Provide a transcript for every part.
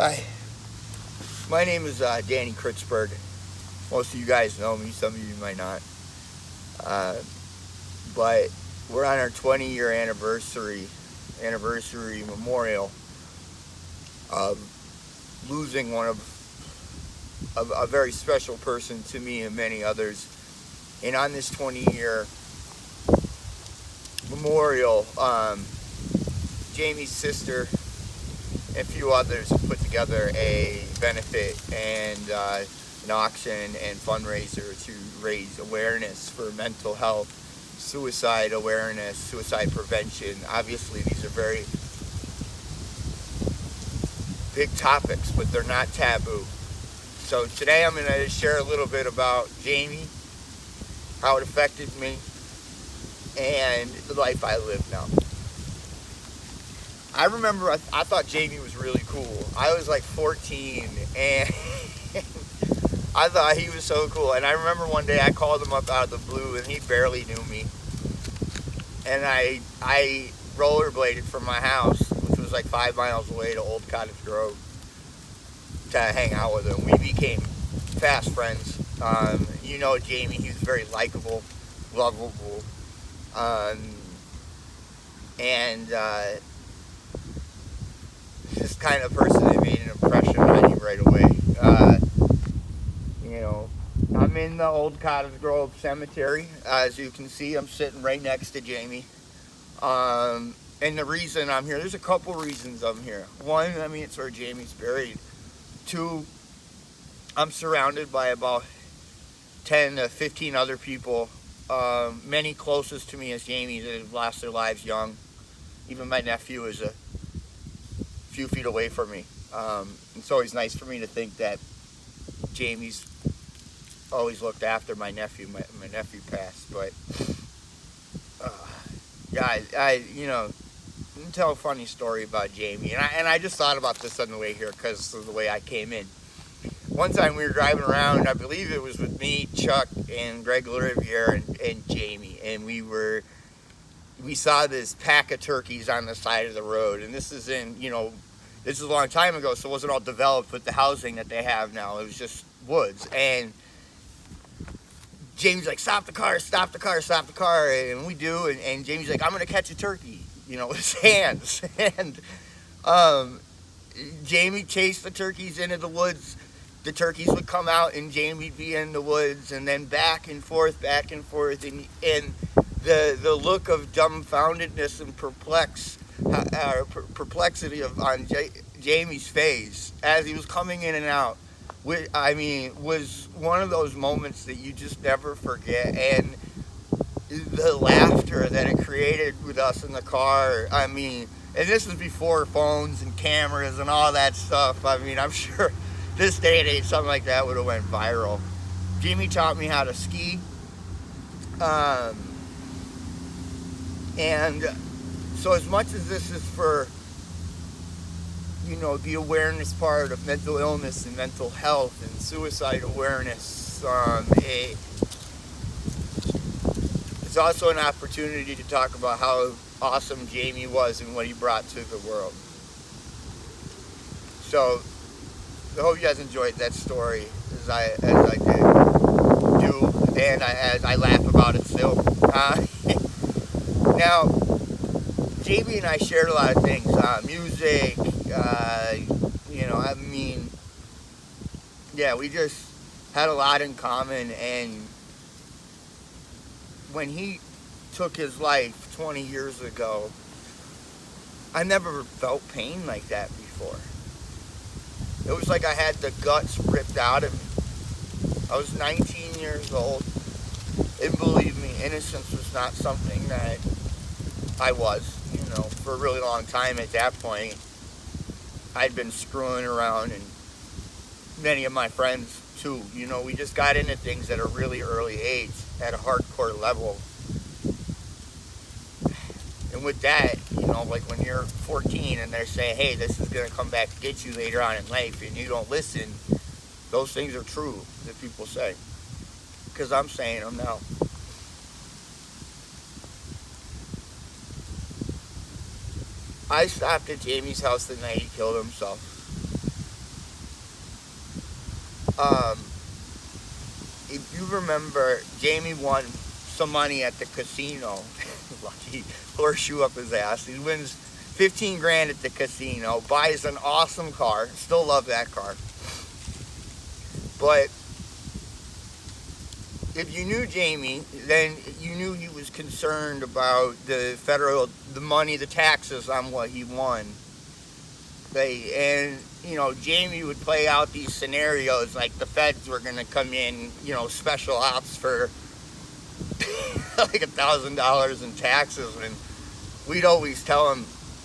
Hi, my name is Danny Kritzberg. Most of you guys know me, some of you might not. Uh, but we're on our 20-year anniversary memorial of losing one of a very special person to me and many others. And on this 20-year memorial, Jamie's sister and a few others have put together a benefit and an auction and fundraiser to raise awareness for mental health, suicide awareness, suicide prevention. Obviously, these are very big topics, but they're not taboo. So today I'm going to share a little bit about Jamie, how it affected me, and the life I live now. I remember I thought Jamie was really cool. I was like 14 and I thought he was so cool. And I remember one day I called him up out of the blue and he barely knew me. And I rollerbladed from my house, which was like 5 miles away, to Old Cottage Grove to hang out with him. We became fast friends. You know Jamie, he was very likable, lovable, and this kind of person that made an impression on you right away. I'm in the Old Cottage Grove Cemetery. As you can see, I'm sitting right next to Jamie. And the reason I'm here, there's a couple reasons I'm here. One, it's where Jamie's buried. Two, I'm surrounded by about 10 to 15 other people, many closest to me as Jamie, that have lost their lives young. Even my nephew is a few feet away from me. It's always nice for me to think that Jamie's always looked after my nephew. My nephew passed, but yeah, I can tell a funny story about Jamie, and I just thought about this on the way here because of the way I came in. One time we were driving around, I believe it was with me, Chuck, and Greg Lariviere and Jamie, and we saw this pack of turkeys on the side of the road. And this is this is a long time ago, so it wasn't all developed with the housing that they have now. It was just woods. And Jamie's like, stop the car, stop the car, stop the car. And we do. And Jamie's like, I'm going to catch a turkey, with his hands. And Jamie chased the turkeys into the woods. The turkeys would come out and Jamie'd be in the woods, and then back and forth. And the look of dumbfoundedness and perplexity on Jamie's face as he was coming in and out, was one of those moments that you just never forget. And the laughter that it created with us in the car, and this was before phones and cameras and all that stuff. I'm sure this day and age something like that would have went viral. Jamie taught me how to ski. And so as much as this is for, the awareness part of mental illness and mental health and suicide awareness, it's also an opportunity to talk about how awesome Jamie was and what he brought to the world. So I hope you guys enjoyed that story as I do, and as I laugh about it still. Now, Jamie and I shared a lot of things, music, we just had a lot in common. And when he took his life 20 years ago, I never felt pain like that before. It was like I had the guts ripped out of me. I was 19 years old, and believe me, innocence was not something that I was, for a really long time at that point. I'd been screwing around, and many of my friends too. We just got into things at a really early age, at a hardcore level. And with that, like when you're 14 and they're saying, hey, this is going to come back to get you later on in life, and you don't listen, those things are true that people say. Because I'm saying them now. I stopped at Jamie's house the night he killed himself. Um, if you remember, Jamie won some money at the casino. Lucky horseshoe up his ass. He wins 15 grand at the casino, buys an awesome car. Still love that car. But if you knew Jamie, then you knew he was concerned about the money, the taxes on what he won. And, Jamie would play out these scenarios like the feds were going to come in, special ops for like $1,000 in taxes. And we'd always tell him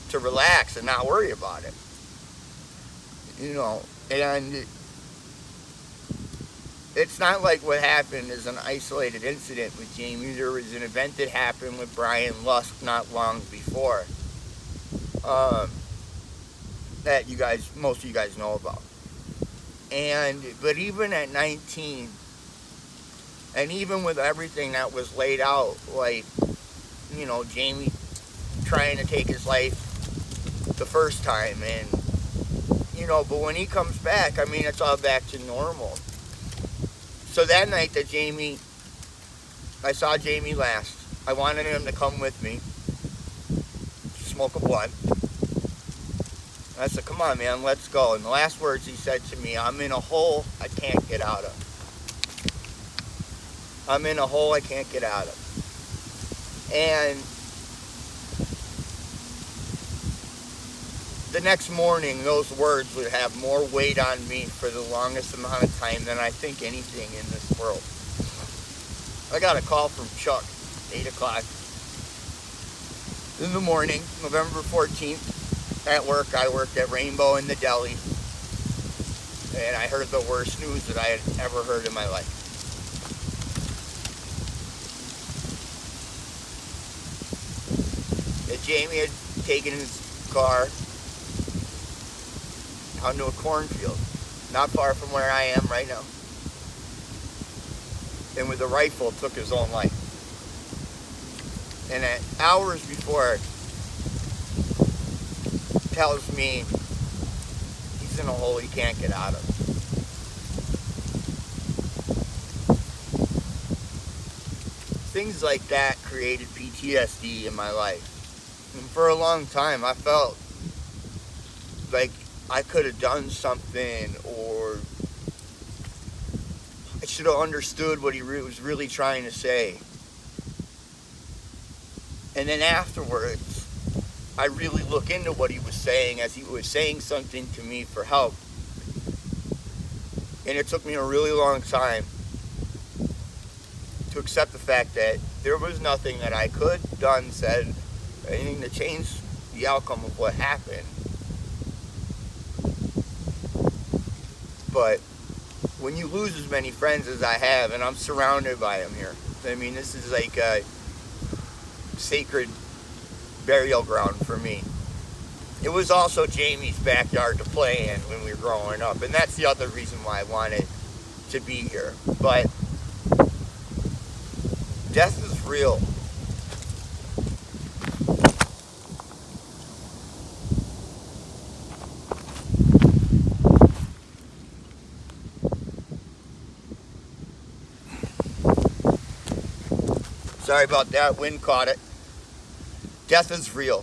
to relax and not worry about it. And it's not like what happened is an isolated incident with Jamie. There was an event that happened with Brian Lusk not long before. That most of you guys know about. But even at 19, and even with everything that was laid out, like, Jamie trying to take his life the first time, and, but when he comes back, it's all back to normal. So that night that I saw Jamie last, I wanted him to come with me, smoke a blunt. I said, come on, man, let's go. And the last words he said to me, I'm in a hole I can't get out of. I'm in a hole I can't get out of. And the next morning, those words would have more weight on me for the longest amount of time than I think anything in this world. I got a call from Chuck, 8 o'clock in the morning, November 14th. At work, I worked at Rainbow in the deli, and I heard the worst news that I had ever heard in my life. That Jamie had taken his car onto a cornfield, not far from where I am right now, and with a rifle took his own life. And at hours before, tells me he's in a hole he can't get out of. Things like that created PTSD in my life. And for a long time, I felt like I could have done something, or I should have understood what he was really trying to say. And then afterwards, I really look into what he was saying, as he was saying something to me for help. And it took me a really long time to accept the fact that there was nothing that I could, done, said, anything to change the outcome of what happened. But when you lose as many friends as I have, and I'm surrounded by them here, this is like a sacred burial ground for me. It was also Jamie's backyard to play in when we were growing up, and that's the other reason why I wanted to be here. But death is real. Sorry about that, wind caught it. Death is real.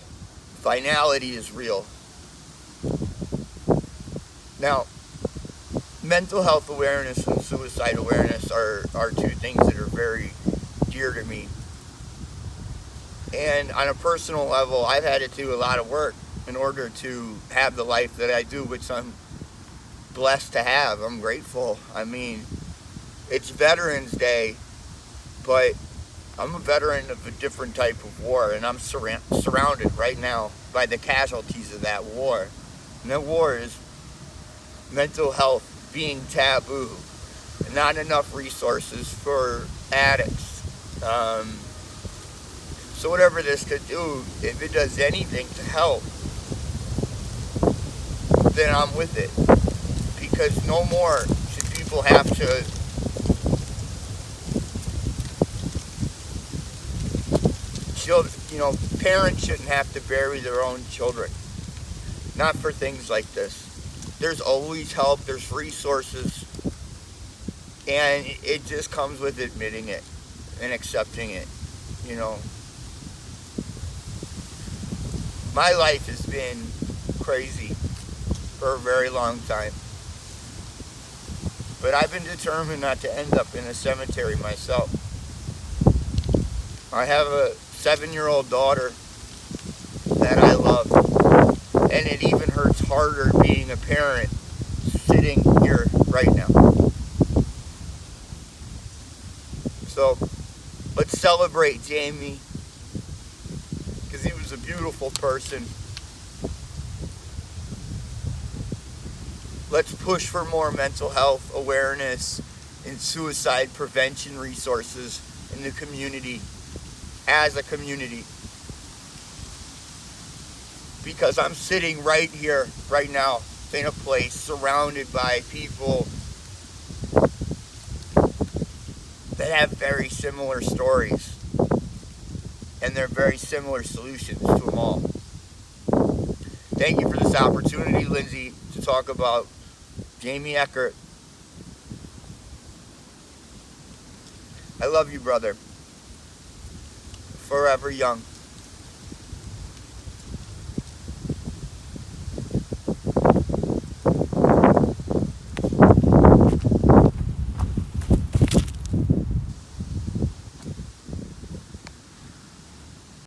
Finality is real. Now, mental health awareness and suicide awareness are two things that are very dear to me. And on a personal level, I've had to do a lot of work in order to have the life that I do, which I'm blessed to have. I'm grateful. It's Veterans Day, but I'm a veteran of a different type of war, and I'm surrounded right now by the casualties of that war. And that war is mental health being taboo, and not enough resources for addicts. So whatever this could do, if it does anything to help, then I'm with it. Because no more should people have to parents shouldn't have to bury their own children. Not for things like this. There's always help, there's resources, And it just comes with admitting it and accepting it. You know, my life has been crazy for a very long time. But I've been determined not to end up in a cemetery myself. I have a 7-year-old daughter that I love. And it even hurts harder being a parent sitting here right now. So let's celebrate Jamie, because he was a beautiful person. Let's push for more mental health awareness and suicide prevention resources in the community, as a community. Because I'm sitting right here, right now, in a place surrounded by people that have very similar stories, and they're very similar solutions to them all. Thank you for this opportunity, Lindsay, to talk about Jamie Eckert. I love you, brother. Forever young.